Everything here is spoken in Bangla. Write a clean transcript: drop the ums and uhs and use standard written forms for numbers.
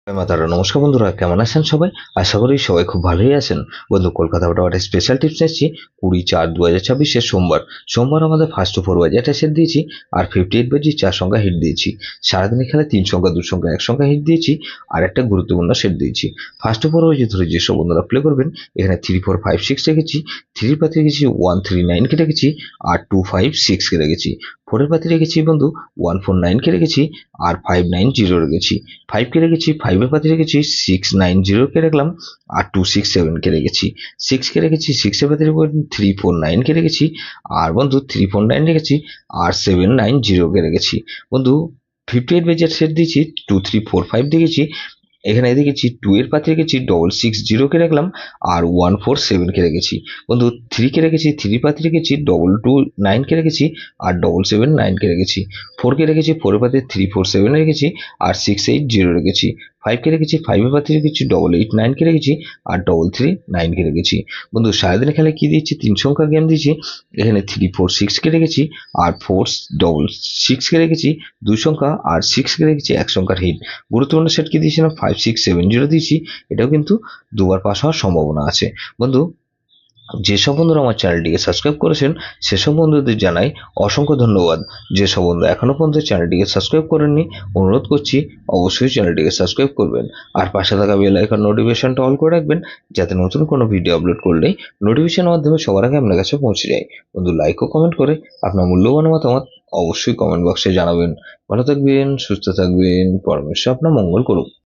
মাতারা নমস্কার বন্ধুরা, কেমন আছেন সবাই? আশা করি সবাই খুব ভালোই আছেন। বন্ধু, কলকাতা একটা স্পেশাল টিপস এসেছি 20/4/2026 সোমবার আমাদের ফার্স্ট 4 বাজে একটা সেট দিয়েছি আর 58 বাজি 4 সংখ্যা হিট দিয়েছি। সারাদিনের খেলায় 3 সংখ্যা 2 সংখ্যা 1 সংখ্যা হিট দিয়েছি আর একটা গুরুত্বপূর্ণ সেট দিয়েছি। ফার্স্ট 4 বাজে ধরে যেসব বন্ধুরা প্লে করবেন, এখানে 3 4 5 6 রেখেছি, 3 পাতি রেখেছি 1 3 9 কে রেখেছি আর 2 5 6 কে রেখেছি। 4 এর পাতি রেখেছি বন্ধু 1 4 9 কে রেখেছি আর 5 9 0 রেখেছি। 5 কে রেখেছি, 5 এর পাতি রেখেছি 6 9 0 কে রাখলাম আর 2 6 7 কে রেখেছি। 6 কে রেখেছি, 6 এর পাতি 3 4 9 কে রেখেছি আর বন্ধু 3 4 9 রেখেছি আর 7 9 0 কে রেখেছি। বন্ধু 58 বেজের সেট দিয়েছি 2 3 4 5 দেখেছি। এখানে দেখেছি 2 এর পাতি রেখেছি 6 6 0 কে রাখলাম আর 1 4 7 কে রেখেছি। বন্ধু 3 কে রেখেছি, 3 পাতি রেখেছি 2 2 9 কে রেখেছি আর 7 7 9 কে রেখেছি। 4 কে রেখেছি, 4 এর পাতি 3 4 7 রেখেছি আর 6 8 0 রেখেছি। 5 কে রেখেছি, 5 এর পাতি রেখেছি 8 8 9 কে রেখেছি আর 3 3 9 কে রেখেছি। বন্ধু সারাদিনের খেলায় কি দিয়েছি, 3 সংখ্যার গেম দিয়েছি। এখানে 3 4 6 কে রেখেছি আর 4 6 কে রেখেছি 2 সংখ্যা আর 6 কে রেখেছি 1 সংখ্যার হিট। গুরুত্বপূর্ণ সেট কি দিয়েছিলাম 5 6 7 0 দিয়েছি। এটাও কিন্তু দুবার পাস হওয়ার সম্ভাবনা আছে। বন্ধু, যেসব বন্ধুরা আমার চ্যানেলটিকে সাবস্ক্রাইব করেছেন সেসব বন্ধুদের জানাই অসংখ্য ধন্যবাদ। যেসব বন্ধু এখনো পর্যন্ত চ্যানেলটিকে সাবস্ক্রাইব করেননি, অনুরোধ করছি অবশ্যই চ্যানেলটিকে সাবস্ক্রাইব করবেন আর পাশে থাকা বেল আইকন নোটিফিকেশনটা অল করে রাখবেন, যাতে নতুন কোনো ভিডিও আপলোড করলেই নোটিফিকেশনের মাধ্যমে সবার আগে আপনার কাছে পৌঁছে যায়। বন্ধু, লাইক ও কমেন্ট করে আপনার মূল্যবান মতামত অবশ্যই কমেন্ট বক্সে জানাবেন। ভালো থাকবেন, সুস্থ থাকবেন, পরমেশ্বর আপনার মঙ্গল করুক।